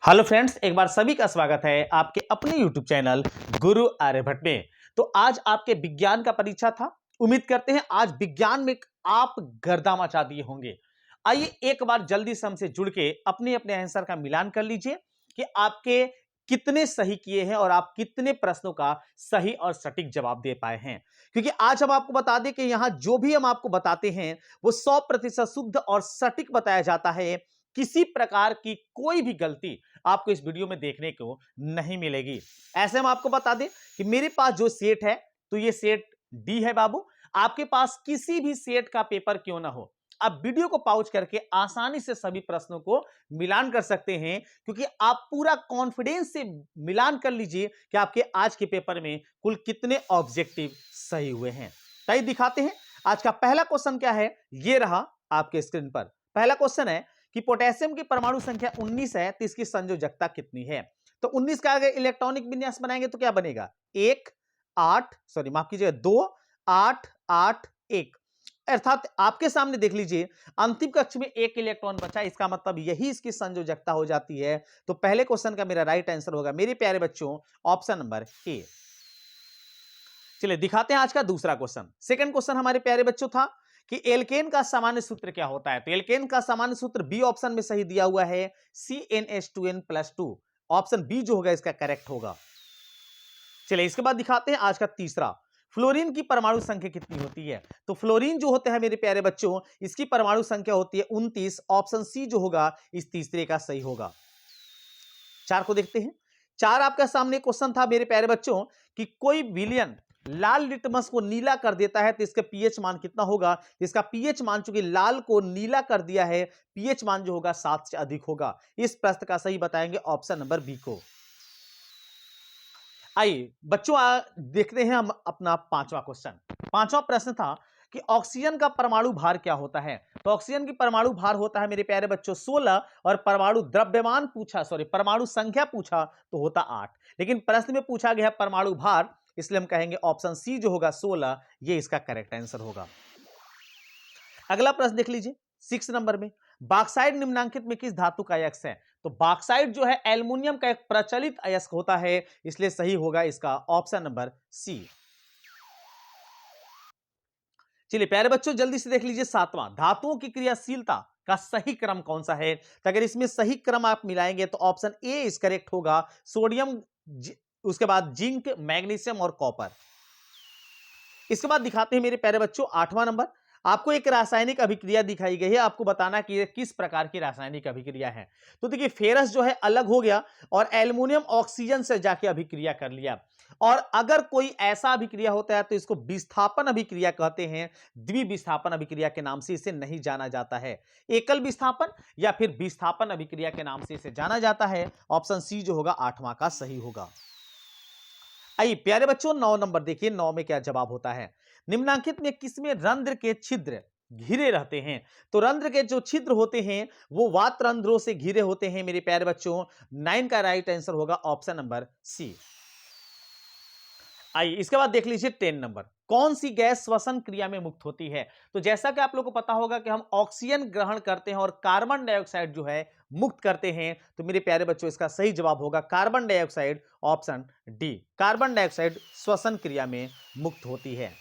Hello friends, एक बार सभी का स्वागत है आपके अपने YouTube चैनल गुरु आर्यभट्ट में। तो आज आपके विज्ञान का परीक्षा था। उम्मीद करते हैं आज विज्ञान में आप गर्दा मचा दिए होंगे। आइए एक बार जल्दी से हमसे जुड़ के अपने अपने आंसर का मिलान कर लीजिए कि आपके कितने सही किए हैं और आप कितने प्रश्नों का सही और सटीक जवाब दे पाए हैं। क्योंकि आज हम आपको बता दें कि यहां जो भी हम आपको बताते हैं वो 100% शुद्ध और सटीक बताया जाता है। किसी प्रकार की कोई भी गलती आपको इस वीडियो में देखने को नहीं मिलेगी। ऐसे हम आपको बता दें कि मेरे पास जो सेट है तो ये सेट डी है बाबू। आपके पास किसी भी सेट का पेपर क्यों ना हो, आप वीडियो को पॉज करके आसानी से सभी प्रश्नों को मिलान कर सकते हैं, क्योंकि आप पूरा कॉन्फिडेंस से मिलान कर लीजिए कि आपके आज के पेपर में कुल कितने ऑब्जेक्टिव सही हुए हैं। तो दिखाते हैं आज का पहला क्वेश्चन क्या है। ये रहा आपके स्क्रीन पर। पहला क्वेश्चन है कि पोटेशियम की परमाणु संख्या 19 है तो इसकी संयोजकता कितनी है। तो 19 का अगर इलेक्ट्रॉनिक विन्यास बनाएंगे तो क्या बनेगा, 1 8 सॉरी माफ कीजिएगा 2 8 8 1। अर्थात आपके सामने देख लीजिए अंतिम कक्ष में एक इलेक्ट्रॉन बचा, इसका मतलब यही इसकी संयोजकता हो जाती है। तो पहले क्वेश्चन का मेरा राइट आंसर होगा मेरे प्यारे बच्चों ऑप्शन नंबर ए। चलिए दिखाते हैं आज का दूसरा क्वेश्चन। सेकंड क्वेश्चन हमारे प्यारे बच्चों था कि एल्केन का सामान्य सूत्र क्या होता है। तो एल्केन का सामान्य सूत्र बी ऑप्शन में सही दिया हुआ है CnH2n+2। ऑप्शन बी जो होगा इसका करेक्ट होगा। चलिए इसके बाद दिखाते हैं आज का तीसरा, फ्लोरीन की परमाणु संख्या कितनी होती है। तो फ्लोरीन जो होते हैं मेरे प्यारे बच्चों इसकी परमाणु संख्या होती है 29। ऑप्शन सी जो होगा इस तीसरे का सही होगा। चार को देखते हैं। चार आपका सामने क्वेश्चन था मेरे प्यारे बच्चों कि कोई विलयन लाल लिटमस को नीला कर देता है तो इसका पीएच मान कितना होगा। इसका पीएच मान चूंकि लाल को नीला कर दिया है, पीएच मान जो होगा 7 से अधिक होगा। इस प्रश्न का सही बताएंगे ऑप्शन नंबर बी को। आइए बच्चों देखते हैं हम अपना पांचवा क्वेश्चन। पांचवा प्रश्न था कि ऑक्सीजन का परमाणु भार क्या होता है। तो ऑक्सीजन की परमाणु भार होता है मेरे प्यारे बच्चों 16 और परमाणु द्रव्यमान पूछा परमाणु संख्या पूछा तो होता 8। लेकिन प्रश्न में पूछा गया परमाणु भार, इसलिए हम कहेंगे ऑप्शन सी जो होगा 16 ये इसका करेक्ट आंसर होगा। अगला प्रश्न देख लीजिए 6 नंबर में, बॉक्साइट निम्नांकित में किस धातु का अयस्क है। तो बॉक्साइट जो है एल्युमिनियम का एक प्रचलित अयस्क होता है, इसलिए सही होगा इसका ऑप्शन नंबर सी। चलिए प्यारे बच्चों जल्दी से देख लीजिए सातवां, धातुओं की क्रियाशीलता का सही क्रम कौन सा है। तो अगर इसमें सही क्रम आप मिलाएंगे तो ऑप्शन ए इस करेक्ट होगा, सोडियम उसके बाद जिंक मैग्नीशियम और कॉपर। इसके बाद दिखाते हैं मेरे प्यारे बच्चों आठवां नंबर, आपको एक रासायनिक अभिक्रिया दिखाई गई है, आपको बताना कि ये किस प्रकार की रासायनिक अभिक्रिया है। तो देखिए फेरस जो है अलग हो गया और एल्युमिनियम ऑक्सीजन से जाके अभिक्रिया कर लिया। और अगर कोई ऐसा अभिक्रिया होता है तो इसको विस्थापन अभिक्रिया कहते हैं। द्विविस्थापन अभिक्रिया के नाम से इसे नहीं जाना जाता है, एकल विस्थापन या फिर विस्थापन अभिक्रिया के नाम से इसे जाना जाता है। ऑप्शन सी जो होगा आठवां का सही होगा। आइए प्यारे बच्चों 9 नंबर देखिए, 9 में क्या जवाब होता है। निम्नांकित में किसमें रंध्र के छिद्र घिरे रहते हैं। तो रंध्र के जो छिद्र होते हैं वो वात रंध्रों से घिरे होते हैं मेरे प्यारे बच्चों। 9 का राइट आंसर होगा ऑप्शन नंबर सी। आइए इसके बाद देख लीजिए 10 नंबर, कौन सी गैस श्वसन क्रिया में मुक्त होती है। तो जैसा कि आप लोगों को पता होगा कि हम ऑक्सीजन ग्रहण करते हैं और कार्बन डाइऑक्साइड जो है मुक्त करते हैं। तो मेरे प्यारे बच्चों इसका सही जवाब होगा carbon dioxide, option D. Carbon dioxide श्वसन क्रिया में मुक्त होती है।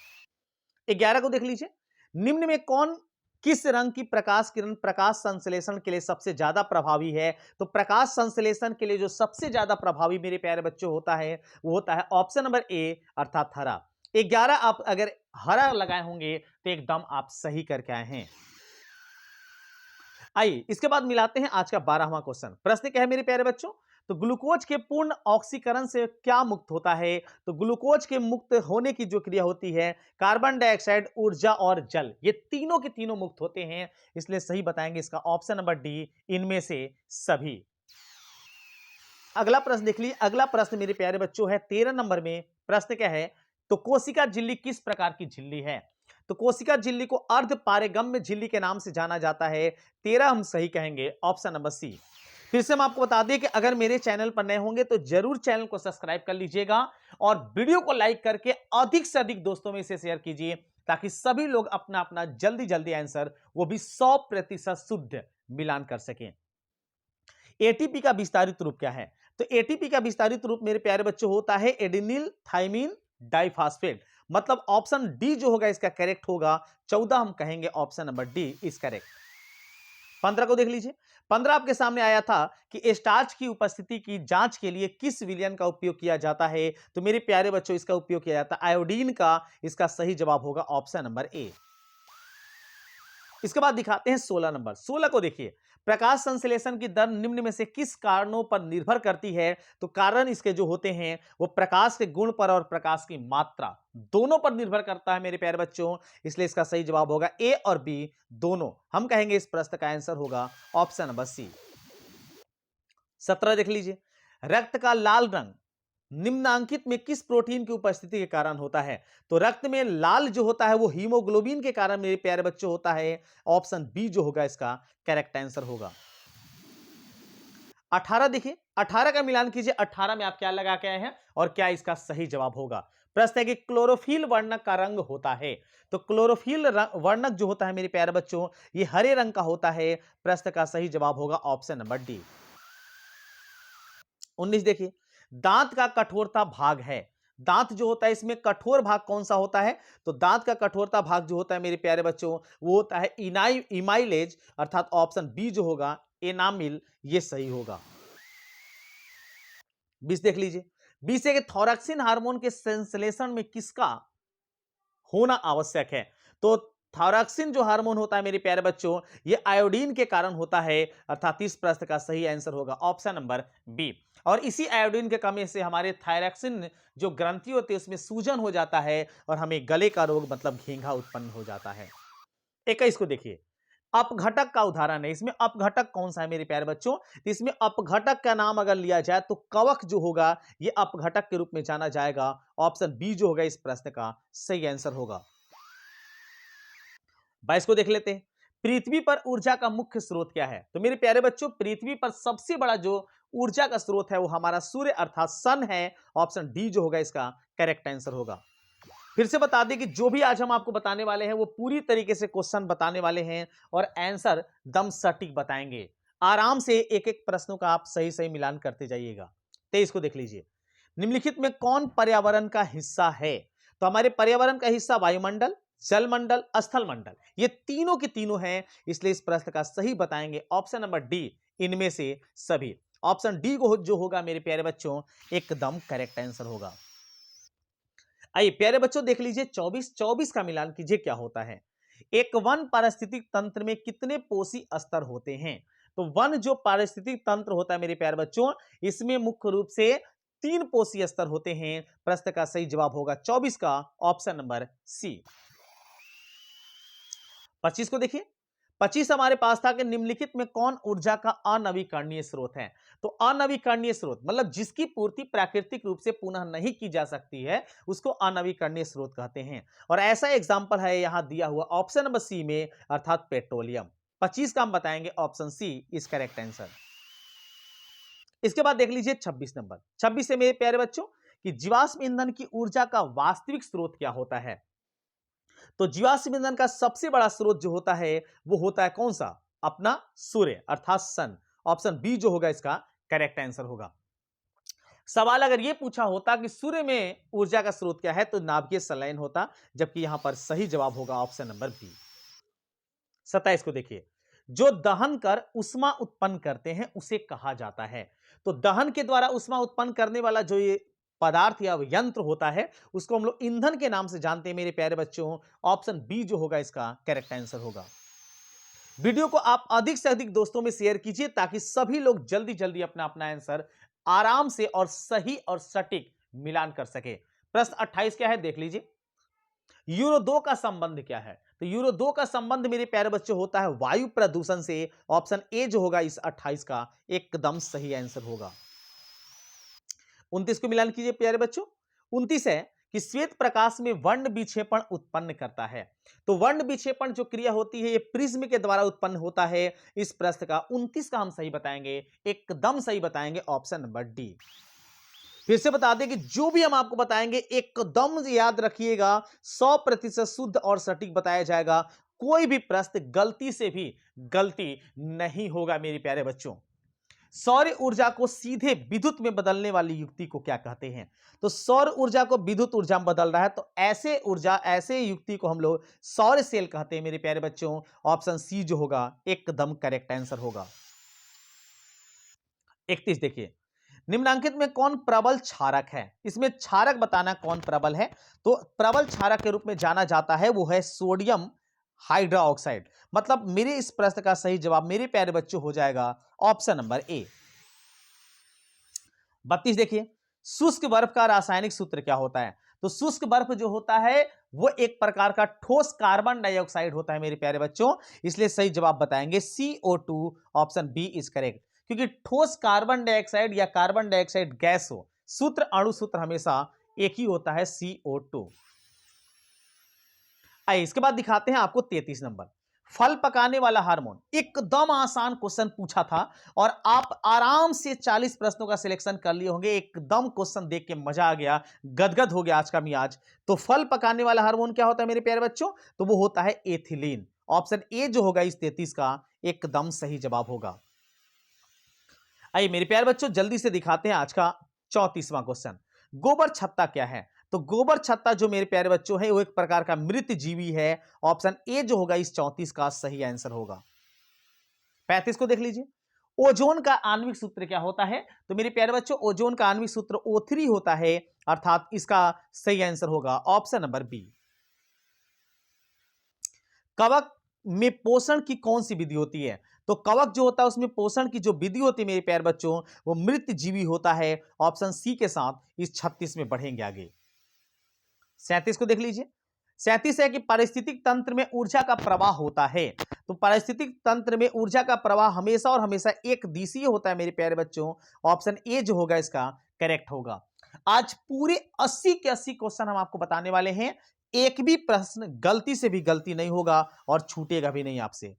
11 को देख लीजिए, निम्न में कौन किस रंग की प्रकाश किरण प्रकाश संश्लेषण के लिए सबसे ज्यादा प्रभावी है। तो प्रकाश संश्लेषण के लिए जो सबसे ज्यादा प्रभावी मेरे प्यारे बच्चों होता है वो होता है ऑप्शन नंबर ए अर्थात हरा। 11 आप अगर हरा लगाए होंगे तो एकदम आप सही करके आए हैं। आइए इसके बाद मिलाते हैं आज का 12वां क्वेश्चन। प्रश्न क्या है मेरे प्यारे बच्चों, तो ग्लूकोज के पूर्ण ऑक्सीकरण से क्या मुक्त होता है। तो ग्लूकोज के मुक्त होने की जो क्रिया होती है कार्बन डाइऑक्साइड, ऊर्जा और जल, ये तीनों के तीनों मुक्त होते हैं, इसलिए सही बताएंगे इसका ऑप्शन नंबर डी, इनमें से सभी। अगला प्रश्न देख लीजिए, अगला प्रश्न मेरे प्यारे बच्चों है 13 नंबर में। प्रश्न क्या है, तो कोशिका झिल्ली किस प्रकार की झिल्ली है। तो कोशिका झिल्ली को अर्ध पारेगम्य झिल्ली के नाम से जाना जाता है। 13 हम सही कहेंगे ऑप्शन नंबर सी। फिर से हम आपको बता दें कि अगर मेरे चैनल पर नए होंगे तो जरूर चैनल को सब्सक्राइब कर लीजिएगा और वीडियो को लाइक करके अधिक से अधिक दोस्तों में इसे शेयर कीजिए, ताकि सभी लोग अपना अपना जल्दी जल्दी आंसर वो भी 100% शुद्ध मिलान कर सकें। एटीपी का विस्तारित रूप क्या है? तो एटीपी का विस्तारित रूप मेरे प्यारे बच्चों होता है एडिनिल थाइमिन डाइफॉस्फेट। मतलब ऑप्शन डी जो होगा इसका करेक्ट होगा। 14 हम कहेंगे option number D is correct. 15 को देख लीजिए। 15 आपके सामने आया था कि स्टार्च की उपस्थिति की जांच के लिए किस विलयन का उपयोग किया जाता है? तो मेरे प्यारे बच्चों इसका उपयोग किया जाता है आयोडीन का। इसका सही जवाब होगा ऑप्शन नंबर ए। इसके बाद दिखाते हैं 16 नंबर। 16 को देखिए, प्रकाश संश्लेषण की दर निम्न में से किस कारणों पर निर्भर करती है? तो कारण इसके जो होते हैं वो प्रकाश के गुण पर और प्रकाश की मात्रा दोनों पर निर्भर करता है मेरे प्यारे बच्चों। इसलिए इसका सही जवाब होगा ए और बी दोनों। हम कहेंगे इस प्रश्न का आंसर होगा ऑप्शन नंबर सी। 17 देख लीजिए, रक्त का लाल रंग निम्नांकित में किस प्रोटीन की उपस्थिति के कारण होता है? तो रक्त में लाल जो होता है वो हीमोग्लोबिन के कारण मेरे प्यारे बच्चों होता है। ऑप्शन बी जो होगा इसका करेक्ट आंसर होगा। 18 देखिए, 18 का मिलान कीजिए। 18 में आप क्या लगा के आए हैं और क्या इसका सही जवाब होगा? प्रश्न है कि क्लोरोफिल वर्णक का रंग होता है। तो क्लोरोफिल वर्णक जो होता है मेरे प्यारे बच्चों ये हरे रंग का होता है। प्रश्न का सही जवाब होगा ऑप्शन नंबर डी। 19 देखिए, दांत का कठोरता भाग है। दांत जो होता है इसमें कठोर भाग कौन सा होता है? तो दांत का कठोरता भाग जो होता है मेरे प्यारे बच्चों वो होता है इमाइलेज, अर्थात ऑप्शन बी जो होगा एनामिल, ये सही होगा। 20 देख लीजिए, 20 है कि थोरैक्सिन हार्मोन के संश्लेषण में किसका होना आवश्यक है? तो थायरॉक्सिन जो हार्मोन होता है मेरे प्यारे बच्चों ये आयोडीन के कारण होता है। अर्थात इस प्रश्न का सही आंसर होगा ऑप्शन नंबर बी। और इसी आयोडीन के कमी से हमारे थायरॉक्सिन जो ग्रंथि होती है उसमें सूजन हो जाता है और हमें गले का रोग मतलब घेंघा उत्पन्न हो जाता है। 21 को देखिए, अपघटक का उदाहरण है। इसमें अपघटक कौन सा है मेरे प्यारे बच्चों? इसमें अपघटक का नाम अगर लिया जाए तो कवक जो होगा ये अपघटक के रूप में जाना जाएगा। ऑप्शन बी जो होगा इस प्रश्न का सही आंसर होगा। 22 को देख लेते हैं, पृथ्वी पर ऊर्जा का मुख्य स्रोत क्या है? तो मेरे प्यारे बच्चों पृथ्वी पर सबसे बड़ा जो ऊर्जा का स्रोत है वो हमारा सूर्य अर्थात सन है। ऑप्शन डी जो होगा इसका करेक्ट आंसर होगा। फिर से बता दें कि जो भी आज हम आपको बताने वाले हैं वो पूरी तरीके से क्वेश्चन बताने वाले हैं और आंसर दम सटीक बताएंगे। आराम से एक एक प्रश्नों का आप सही सही मिलान करते जाइएगा। 23 को देख लीजिए, निम्नलिखित में कौन पर्यावरण का हिस्सा है? तो हमारे पर्यावरण का हिस्सा वायुमंडल, जलमंडल, स्थल मंडल ये तीनों के तीनों हैं। इसलिए इस प्रश्न का सही बताएंगे ऑप्शन नंबर डी इनमें से सभी। ऑप्शन डी को जो होगा मेरे प्यारे बच्चों एकदम करेक्ट आंसर होगा। आइए प्यारे बच्चों देख लीजिए 24 का मिलान कीजिए क्या होता है। एक वन पारिस्थितिक तंत्र में कितने पोषी स्तर होते हैं? तो वन जो पारिस्थितिक तंत्र होता है मेरे प्यारे बच्चों इसमें मुख्य रूप से 3 पोषी स्तर होते हैं। प्रश्न का सही जवाब होगा 24 का ऑप्शन नंबर सी। 25 को देखिए, 25 हमारे पास था कि निम्नलिखित में कौन ऊर्जा का अनवीकरणीय स्रोत है? तो अनवीकरणीय स्रोत मतलब जिसकी पूर्ति प्राकृतिक रूप से पुनः नहीं की जा सकती है उसको अनवीकरणीय स्रोत कहते हैं। और ऐसा एग्जांपल है यहां दिया हुआ ऑप्शन नंबर सी में अर्थात पेट्रोलियम। 25 का हम बताएंगे option C is correct answer. इसके बाद देख लीजिए 26 नंबर। 26 से मेरे प्यारे बच्चों कि जीवाश्म ईंधन की ऊर्जा का वास्तविक स्रोत क्या होता है? तो जीवाश्म ईंधन का सबसे बड़ा स्रोत जो होता है वो होता है कौन सा? अपना सूर्य अर्थात सन। ऑप्शन बी जो होगा इसका करेक्ट आंसर होगा। सवाल अगर यह पूछा होता कि सूर्य में ऊर्जा का स्रोत क्या है तो नाभिकीय संलयन होता, जबकि यहां पर सही जवाब होगा ऑप्शन नंबर बी। 27 को देखिए, जो दहन कर उष्मा उत्पन्न करते हैं उसे कहा जाता है। तो दहन के द्वारा उष्मा उत्पन्न करने वाला जो ये पदार्थ या यंत्र होता है उसको हम लोग ईंधन के नाम से जानते हैं मेरे प्यारे बच्चों। ऑप्शन बी जो होगा इसका करेक्ट आंसर होगा। वीडियो को आप अधिक से अधिक दोस्तों में शेयर कीजिए ताकि सभी लोग जल्दी जल्दी अपना अपना आंसर आराम से और सही और सटीक मिलान कर सके। प्रश्न 28 क्या है देख लीजिए, यूरो 2 का संबंध क्या है? तो यूरो 2 का संबंध मेरे प्यारे बच्चों होता है वायु प्रदूषण से। ऑप्शन ए जो होगा इस 28 का एकदम सही आंसर होगा। 29 को मिलान कीजिए प्यारे बच्चों। 29 है कि श्वेत प्रकाश में वर्ण विक्षेपण उत्पन्न करता है। तो वर्ण विक्षेपण जो क्रिया होती है ये प्रिज्म के द्वारा उत्पन्न होता है। इस प्रश्न का 29 का हम सही बताएंगे, एकदम सही बताएंगे ऑप्शन नंबर डी। फिर से बता दें कि जो भी हम आपको बताएंगे एकदम याद रखिएगा 100% शुद्ध और सटीक बताया जाएगा। कोई भी प्रश्न गलती से भी गलती नहीं होगा मेरे प्यारे बच्चों। सौर ऊर्जा को सीधे विद्युत में बदलने वाली युक्ति को क्या कहते हैं? तो सौर ऊर्जा को विद्युत ऊर्जा में बदल रहा है, तो ऐसे ऊर्जा, ऐसे युक्ति को हम लोग सौर सेल कहते हैं मेरे प्यारे बच्चों। ऑप्शन सी जो होगा एकदम करेक्ट आंसर होगा। 31 देखिए, निम्नलिखित में कौन प्रबल क्षारक है? इसमें क्षारक बताना कौन प्रबल है। तो प्रबल क्षारक के रूप में जाना जाता है वो है सोडियम हाइड्रोक्साइड। मतलब मेरे इस प्रश्न का सही जवाब मेरे प्यारे बच्चों हो जाएगा ऑप्शन नंबर ए। 32 देखिए, शुष्क बर्फ का रासायनिक सूत्र क्या होता है? तो शुष्क बर्फ जो होता है वो एक प्रकार का ठोस कार्बन डाइऑक्साइड होता है मेरे प्यारे बच्चों, इसलिए सही जवाब बताएंगे CO2। Option B is correct, क्योंकि ठोस कार्बन डाइऑक्साइड या कार्बन डाइऑक्साइड गैस हो, सूत्र अणु सूत्र हमेशा एक ही होता है CO2। आइए इसके बाद दिखाते हैं आपको 33 नंबर, फल पकाने वाला हार्मोन। एकदम आसान क्वेश्चन पूछा था और आप आराम से 40 प्रश्नों का सिलेक्शन कर लिए होंगे। एकदम क्वेश्चन देख के मजा आ गया, गदगद हो गया आज का मियाज। तो फल पकाने वाला हार्मोन क्या होता है मेरे प्यारे बच्चों? तो वो होता है एथिलीन। ऑप्शन ए जो होगा इस 33 का एकदम सही जवाब होगा। आइए मेरे प्यारे बच्चों जल्दी से दिखाते हैं आज का 34वां क्वेश्चन, गोबर छत्ता क्या है? तो गोबर छत्ता जो मेरे प्यारे बच्चों है वो एक प्रकार का मृत जीवी है। ऑप्शन ए जो होगा इस 34 का सही आंसर होगा। 35 को देख लीजिए, ओजोन का आणविक सूत्र क्या होता है? तो मेरे प्यारे बच्चों ओजोन का आणविक सूत्र O3 होता है, अर्थात इसका सही आंसर होगा ऑप्शन नंबर बी। कवक में पोषण की कौन सी विधि होती है? तो कवक जो होता है उसमें पोषण की जो विधि होती है मेरे प्यारे बच्चों वो मृत जीवी होता है। ऑप्शन सी के साथ इस 36 में बढ़ेंगे आगे। 37 को देख लीजिए, 37 है कि पारिस्थितिक तंत्र में ऊर्जा का प्रवाह होता है। तो पारिस्थितिक तंत्र में ऊर्जा का प्रवाह हमेशा और हमेशा एक दिशीय होता है मेरे प्यारे बच्चों। ऑप्शन ए जो होगा इसका करेक्ट होगा। आज पूरे 80 के 80 क्वेश्चन हम आपको बताने वाले हैं, एक भी प्रश्न गलती से भी गलती नहीं होगा और छूटेगा भी नहीं आपसे।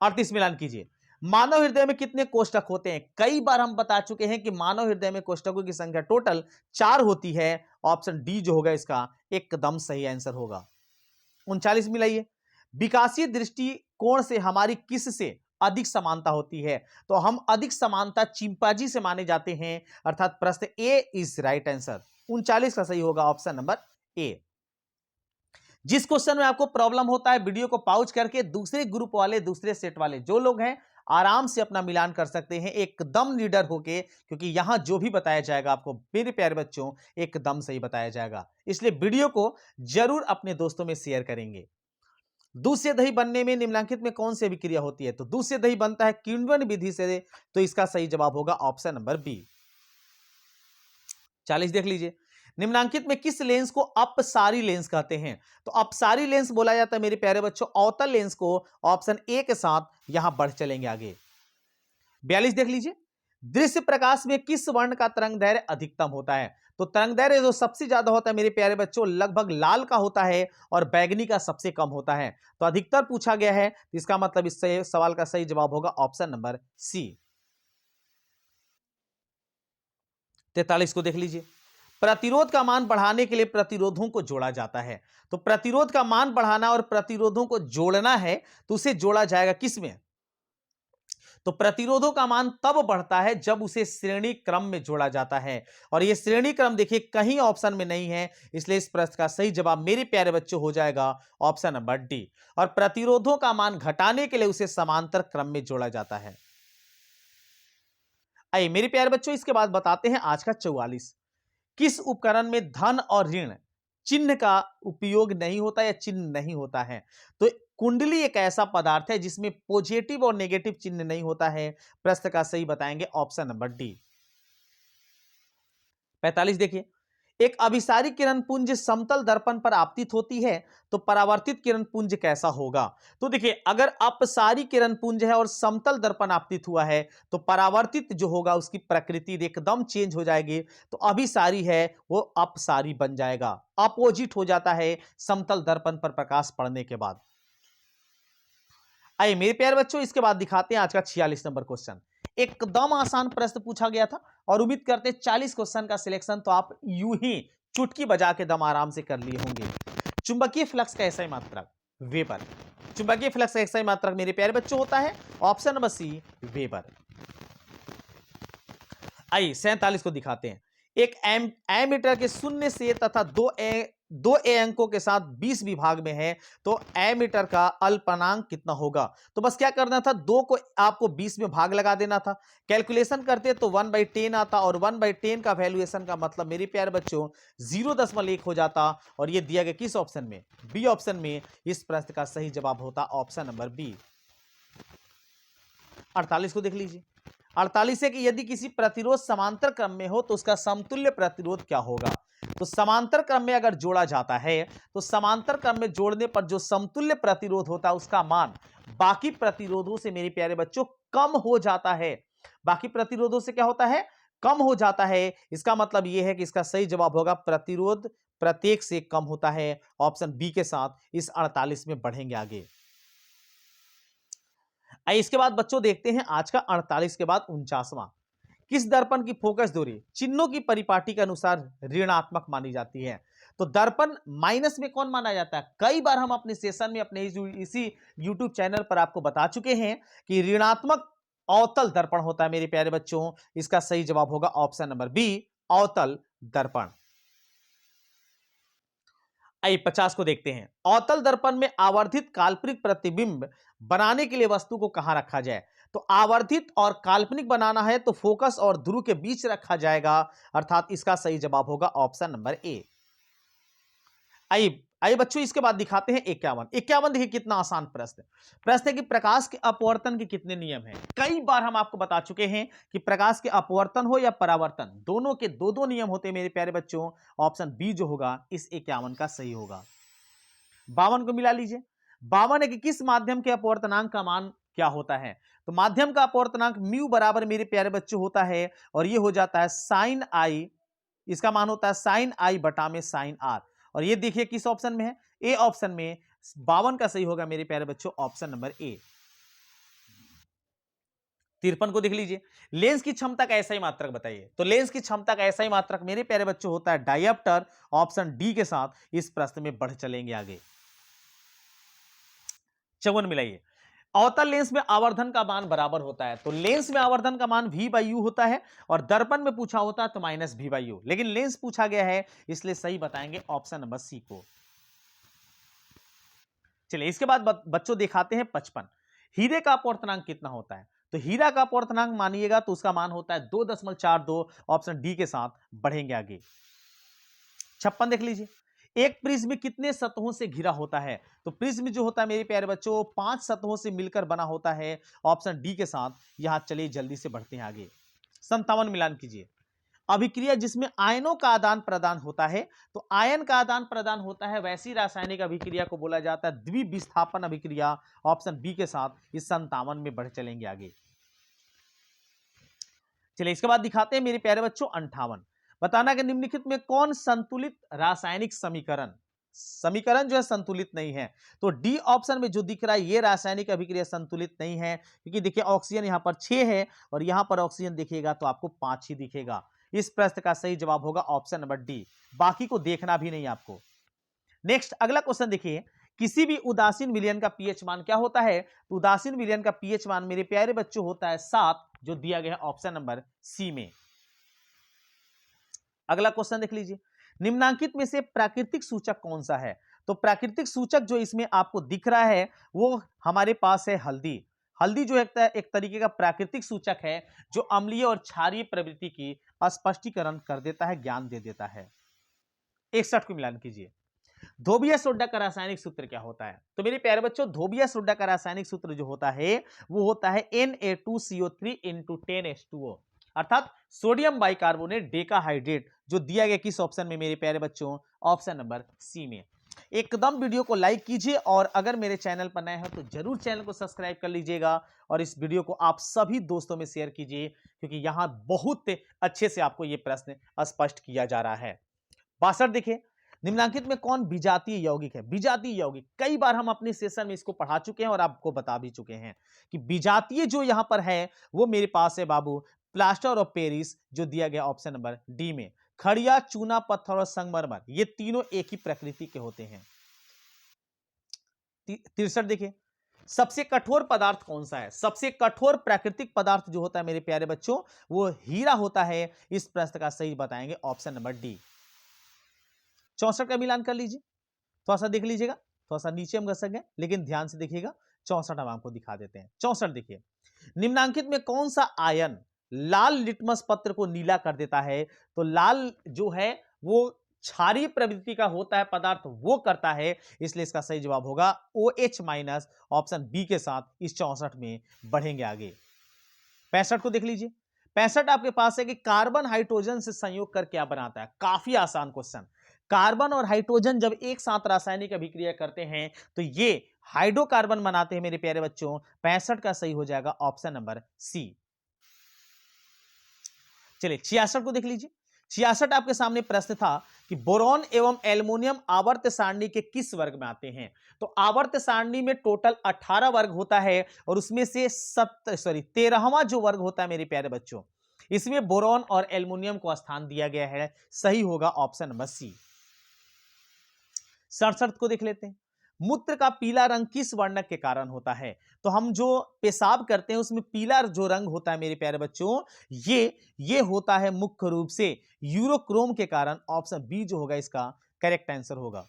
38 मिलान कीजिए, मानव हृदय में कितने कोष्ठक होते हैं? कई बार हम बता चुके हैं कि मानव हृदय में कोष्ठकों की संख्या टोटल 4 होती है। ऑप्शन डी जो होगा इसका एकदम सही आंसर होगा। 39 मिलाइए, विकासीय दृष्टिकोण से हमारी किस से अधिक समानता होती है? तो हम अधिक समानता चिंपांजी से माने जाते हैं, अर्थात प्रश्न ए इज राइट आंसर। 39 का सही होगा ऑप्शन नंबर ए। जिस क्वेश्चन में आपको प्रॉब्लम होता है वीडियो को पॉज करके दूसरे ग्रुप वाले, दूसरे सेट वाले जो लोग हैं आराम से अपना मिलान कर सकते हैं एकदम लीडर होके, क्योंकि यहां जो भी बताया जाएगा आपको मेरे प्यारे बच्चों एकदम सही बताया जाएगा। इसलिए वीडियो को जरूर अपने दोस्तों में शेयर करेंगे। दूध से दही बनने में निम्नलिखित में कौन सी अभिक्रिया होती है? तो दूध से दही बनता है किण्वन विधि से, तो इसका सही जवाब होगा ऑप्शन नंबर बी। 40 देख लीजिए, निम्नांकित में किस लेंस को अपसारी लेंस कहते हैं? तो अपसारी लेंस बोला जाता है मेरे प्यारे बच्चों अवतल लेंस को। ऑप्शन ए के साथ यहां बढ़ चलेंगे आगे। 42 देख लीजिए, दृश्य प्रकाश में किस वर्ण का तरंग दैर्घ्य अधिकतम होता है? तो तरंग दैर्घ्य जो सबसे ज्यादा होता है मेरे प्यारे बच्चों लगभग लाल का होता है और बैगनी का सबसे कम होता है। तो अधिकतर पूछा गया है, इसका मतलब इस सवाल का सही जवाब होगा ऑप्शन नंबर सी। 43 को देख लीजिए, प्रतिरोध का मान बढ़ाने के लिए प्रतिरोधों को जोड़ा जाता है। तो प्रतिरोध का मान बढ़ाना और प्रतिरोधों को जोड़ना है, तो उसे जोड़ा जाएगा किसमें? तो प्रतिरोधों का मान तब बढ़ता है जब उसे श्रेणी क्रम में जोड़ा जाता है, और यह श्रेणी क्रम देखिए कहीं ऑप्शन में नहीं है, इसलिए इस प्रश्न का सही जवाब मेरे प्यारे बच्चों हो जाएगा ऑप्शन नंबर डी। और प्रतिरोधों का मान घटाने के लिए उसे समांतर क्रम में जोड़ा जाता है। आइए मेरे प्यारे बच्चों इसके बाद बताते हैं आज का 44, किस उपकरण में धन और ऋण चिन्ह का उपयोग नहीं होता या चिन्ह नहीं होता है? तो कुंडली एक ऐसा पदार्थ है जिसमें पॉजिटिव और नेगेटिव चिन्ह नहीं होता है। प्रश्न का सही बताएंगे ऑप्शन नंबर डी। 45 देखिए, एक अभिसारी किरण पुंज समतल दर्पण पर आपतित होती है, तो परावर्तित किरण पुंज कैसा होगा? तो देखिए अगर अपसारी किरण पुंज है और समतल दर्पण आपतित हुआ है, तो परावर्तित जो होगा उसकी प्रकृति एकदम चेंज हो जाएगी। तो अभिसारी है वो अपसारी बन जाएगा, अपोजिट हो जाता है समतल दर्पण पर प्रकाश पड़ने के बाद। आइए मेरे प्यारे बच्चों इसके बाद दिखाते हैं आज का 46 नंबर क्वेश्चन। एकदम आसान प्रश्न पूछा गया था और उम्मीद करते हैं 40 क्वेश्चन का सिलेक्शन तो आप यूं ही चुटकी बजा के दम आराम से कर लिए होंगे। चुंबकीय फ्लक्स का SI मात्रक वेबर। चुंबकीय फ्लक्स का SI मात्रक मेरे प्यारे बच्चों होता है ऑप्शन नंबर सी वेबर। आइए 47 को दिखाते हैं। एक एमीटर के शून्य से तथा दो ए अंकों के साथ 20 विभाग में है, तो एमीटर का अल्पनांक कितना होगा? तो बस क्या करना था, दो को आपको 20 में भाग लगा देना था। कैलकुलेशन करते तो 1/10 आता, और 1/10 का वैल्यूएशन का मतलब मेरे प्यारे बच्चों 0.1 हो जाता, और ये दिया गया किस ऑप्शन में? बी ऑप्शन में। इस प्रश्न का सही जवाब होता ऑप्शन नंबर बी। 48 को देख लीजिए। 48 है कि यदि किसी प्रतिरोध समांतर क्रम में हो तो उसका समतुल्य प्रतिरोध क्या होगा? तो समांतर क्रम में अगर जोड़ा जाता है तो समांतर क्रम में जोड़ने पर जो समतुल्य प्रतिरोध होता है उसका मान बाकी प्रतिरोधों से मेरे प्यारे बच्चों कम हो जाता है। बाकी प्रतिरोधों से क्या होता है? कम हो जाता है। इसका मतलब यह है कि इसका सही जवाब होगा प्रतिरोध प्रत्येक से कम होता है। ऑप्शन बी के साथ इस 48 में बढ़ेंगे आगे। आइए इसके बाद बच्चों देखते हैं आज का 48 के बाद 49वां। किस दर्पण की फोकस दूरी चिन्हों की परिपाटी के अनुसार ऋणात्मक मानी जाती है? तो दर्पण माइनस में कौन माना जाता है? कई बार हम अपने सेशन में अपने इसी YouTube चैनल पर आपको बता चुके हैं कि ऋणात्मक अवतल दर्पण होता है मेरे प्यारे बच्चों। इसका सही जवाब होगा ऑप्शन नंबर बी, अवतल दर्पण। आइए 50 को देखते हैं। अवतल दर्पण में आवर्धित काल्पनिक प्रतिबिंब बनाने के लिए वस्तु को कहां रखा जाए? तो आवर्धित और काल्पनिक बनाना है तो फोकस और ध्रुव के बीच रखा जाएगा, अर्थात इसका सही जवाब होगा ऑप्शन नंबर ए। आइए आइए बच्चों इसके बाद दिखाते हैं 51। 51 देखिए कितना आसान प्रश्न। प्रश्न है कि प्रकाश के अपवर्तन के कितने नियम हैं? कई बार हम आपको बता चुके हैं कि प्रकाश के अपवर्तन हो या परावर्तन, दोनों के दो दो नियम होते हैं मेरे प्यारे बच्चों। ऑप्शन बी जो होगा इस 51 का सही होगा। 52 को मिला लीजिए। 52 है कि किस माध्यम के अपवर्तनांक का मान क्या होता है? तो माध्यम का अपवर्तनांक म्यू बराबर मेरे प्यारे बच्चों होता है, और ये हो जाता है साइन आई। इसका मान होता है साइन आई बटा में साइन आर, और ये देखिए किस ऑप्शन में है? ए ऑप्शन में। 52 का सही होगा मेरे प्यारे बच्चों ऑप्शन नंबर ए। 53 को देख लीजिए। लेंस की क्षमता का ऐसा ही मात्रक बताइए। तो लेंस की क्षमता का ऐसा ही मात्रक मेरे प्यारे बच्चों होता है डायप्टर। ऑप्शन डी के साथ इस प्रश्न में बढ़ चलेंगे आगे। 54 मिलाइए। अवतल लेंस में आवर्धन का मान बराबर होता है, तो लेंस में आवर्धन का मान v बाई यू होता है, और दर्पण में पूछा होता तो माइनस v बाई यू, लेकिन लेंस पूछा गया है इसलिए सही बताएंगे ऑप्शन नंबर सी को। चलिए इसके बाद बच्चों दिखाते हैं 55। हीरे का अपवर्तनांक कितना होता है? तो हीरा का अपवर्तनांक मानिएगा तो उसका मान होता है 2.42। ऑप्शन डी के साथ बढ़ेंगे आगे। 56 देख लीजिए। एक प्रिज्म कितने सतहों से घिरा होता है? तो प्रिज्म जो होता है मेरे प्यारे बच्चों 5 सतहों से मिलकर बना होता है। ऑप्शन डी के साथ। यहां चलिए जल्दी से बढ़ते हैं आगे। 57 मिलान कीजिए। अभिक्रिया जिसमें आयनों का आदान प्रदान होता है, तो आयन का आदान प्रदान होता है वैसी रासायनिक अभिक्रिया को बोला जाता है द्विविस्थापन अभिक्रिया। ऑप्शन बी के साथ इस 57 में बढ़ चलेंगे आगे। चलिए इसके बाद दिखाते हैं मेरे प्यारे बच्चों 58। बताना कि निम्नलिखित में कौन संतुलित रासायनिक समीकरण समीकरण जो है संतुलित नहीं है? तो डी ऑप्शन में जो दिख रहा है ये रासायनिक अभिक्रिया संतुलित नहीं है, क्योंकि देखिए ऑक्सीजन यहां पर 6 है और यहां पर ऑक्सीजन दिखेगा तो आपको 5 ही दिखेगा। इस प्रश्न का सही जवाब होगा ऑप्शन नंबर डी, बाकी को देखना भी नहीं आपको। नेक्स्ट अगला क्वेश्चन देखिए। किसी भी उदासीन विलयन का पीएच मान क्या होता है? तो उदासीन विलयन का पीएच मान मेरे प्यारे बच्चों होता है 7, जो दिया गया है ऑप्शन नंबर सी में। अगला क्वेश्चन देख लीजिए। निम्नांकित में से प्राकृतिक सूचक कौन सा है? तो प्राकृतिक सूचक जो इसमें आपको दिख रहा है वो हमारे पास है हल्दी। हल्दी जो एक तरीके का प्राकृतिक सूचक है जो अम्लीय और क्षारीय प्रवृत्ति की स्पष्टीकरण कर देता है, ज्ञान दे देता है। 61 को मिलान कीजिए। धोबिया सोडा का रासायनिक सूत्र क्या होता है? तो मेरे प्यारे बच्चों धोबिया सोडा का रासायनिक सूत्र जो होता है वो होता है Na2CO3 × 10H2O, अर्थात सोडियम बाइकार्बोनेट डेकाहाइड्रेट, जो दिया गया किस ऑप्शन में मेरे प्यारे बच्चों? ऑप्शन नंबर सी में। एकदम वीडियो को लाइक कीजिए, और अगर मेरे चैनल पर नए हैं तो जरूर चैनल को सब्सक्राइब कर लीजिएगा, और इस वीडियो को आप सभी दोस्तों में शेयर कीजिए, क्योंकि यहां बहुत अच्छे से आपको यह प्रश्न स्पष्ट किया जा रहा है। 62 देखिए। निम्नलिखित में कौन विजातीय यौगिक है? विजातीय यौगिक कई बार हम अपने सेशन में इसको पढ़ा चुके हैं और आपको बता भी चुके हैं कि विजातीय जो यहां पर है वो मेरे पास है बाबू प्लास्टर ऑफ पेरिस, जो दिया गया ऑप्शन नंबर डी में। खड़िया, चूना पत्थर और संगमरमर ये तीनों एक ही प्रकृति के होते हैं। 63 देखिए। सबसे कठोर पदार्थ कौन सा है? सबसे कठोर प्राकृतिक पदार्थ जो होता है मेरे प्यारे बच्चों, वो हीरा होता है। इस प्रश्न का सही बताएंगे ऑप्शन नंबर डी। 64 का मिलान कर लीजिए, थोड़ा सा देख लीजिएगा, थोड़ा सा नीचे हम घसक गए, लेकिन ध्यान से देखिएगा। 64 हम आपको दिखा देते हैं। 64 देखिए, निम्नांकित में कौन सा आयन लाल लिटमस पत्र को नीला कर देता है? तो लाल जो है वो क्षारीय प्रवृत्ति का होता है पदार्थ, वो करता है, इसलिए इसका सही जवाब होगा OH माइनस, ऑप्शन बी के साथ इस 64 में बढ़ेंगे आगे। 65 को देख लीजिए। 65 आपके पास है कि कार्बन हाइड्रोजन से संयोग कर क्या बनाता है? काफी आसान क्वेश्चन। कार्बन और हाइड्रोजन जब एक साथ रासायनिक अभिक्रिया करते हैं तो ये हाइड्रोकार्बन बनाते हैं मेरे प्यारे बच्चों। 65 का सही हो जाएगा ऑप्शन नंबर सी। चलिए 66 को देख लीजिए। 66 आपके सामने प्रश्न था कि बोरॉन एवं एल्युमिनियम आवर्त सारणी के किस वर्ग में आते हैं? तो आवर्त सारणी में टोटल 18 वर्ग होता है और उसमें से 13वां जो वर्ग होता है मेरे प्यारे बच्चों, इसमें बोरॉन और एल्युमिनियम को स्थान दिया गया है। सही होगा ऑप्शन नंबर सी। 67 को देख लेते हैं। मूत्र का पीला रंग किस वर्णक के कारण होता है? तो हम जो पेशाब करते हैं उसमें पीला जो रंग होता है मेरे प्यारे बच्चों, ये होता है मुख्य रूप से यूरोक्रोम के कारण। ऑप्शन बी जो होगा इसका करेक्ट आंसर होगा।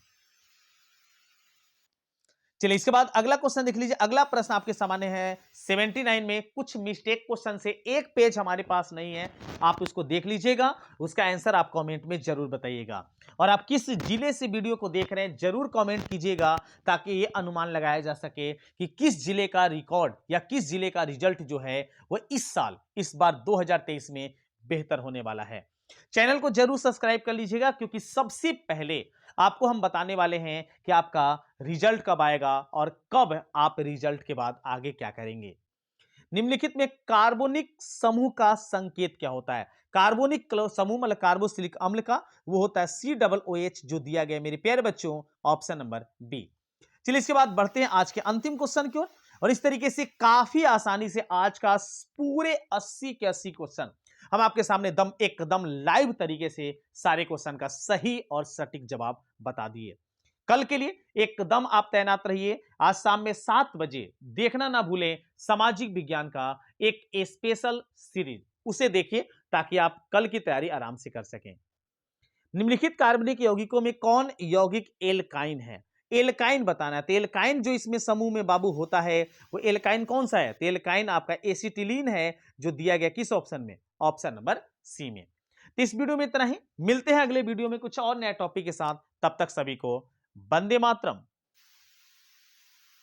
चलिए इसके बाद अगला क्वेश्चन देख लीजिए। अगला प्रश्न आपके सामने है 79 में कुछ मिस्टेक क्वेश्चन से एक पेज हमारे पास नहीं है, आप उसको देख लीजिएगा, उसका आंसर आप कमेंट में जरूर बताइएगा। और आप किस जिले से वीडियो को देख रहे हैं जरूर कमेंट कीजिएगा, ताकि ये अनुमान लगाया जा सके कि किस जिले का रिकॉर्ड या किस जिले का रिजल्ट जो है वो इस बार 2023 में बेहतर होने वाला है। चैनल को जरूर सब्सक्राइब कर लीजिएगा, क्योंकि सबसे पहले आपको हम बताने वाले हैं कि आपका रिजल्ट कब आएगा और कब आप रिजल्ट के बाद आगे क्या करेंगे। निम्नलिखित में कार्बोनिक समूह का संकेत क्या होता है? कार्बोनिक समूह मतलब कार्बोक्सिलिक अम्ल का वो होता है COOH, जो दिया गया मेरे प्यारे बच्चों ऑप्शन नंबर बी। चलिए इसके बाद बढ़ते हैं आज के अंतिम क्वेश्चन की ओर। और इस तरीके से काफी आसानी से आज का पूरे 80 के 80 क्वेश्चन हम आपके सामने एकदम लाइव तरीके से सारे क्वेश्चन का सही और सटीक जवाब बता दिए। कल के लिए एकदम आप तैनात रहिए। आज शाम में 7 बजे देखना ना भूलें सामाजिक विज्ञान का एक स्पेशल सीरीज, उसे देखिए ताकि आप कल की तैयारी आराम से कर सकें। निम्नलिखित कार्बनिक यौगिकों में कौन यौगिक एल्काइन है? एल्काइन बताना है। तो एल्काइन जो इसमें समूह में बाबू होता है वो एल्काइन कौन सा है? तो एल्काइन आपका एसिटिलीन है, जो दिया गया किस ऑप्शन में? ऑप्शन नंबर सी में। तो इस वीडियो में इतना ही, मिलते हैं अगले वीडियो में कुछ और नया टॉपिक के साथ। तब तक सभी को वंदे मातरम।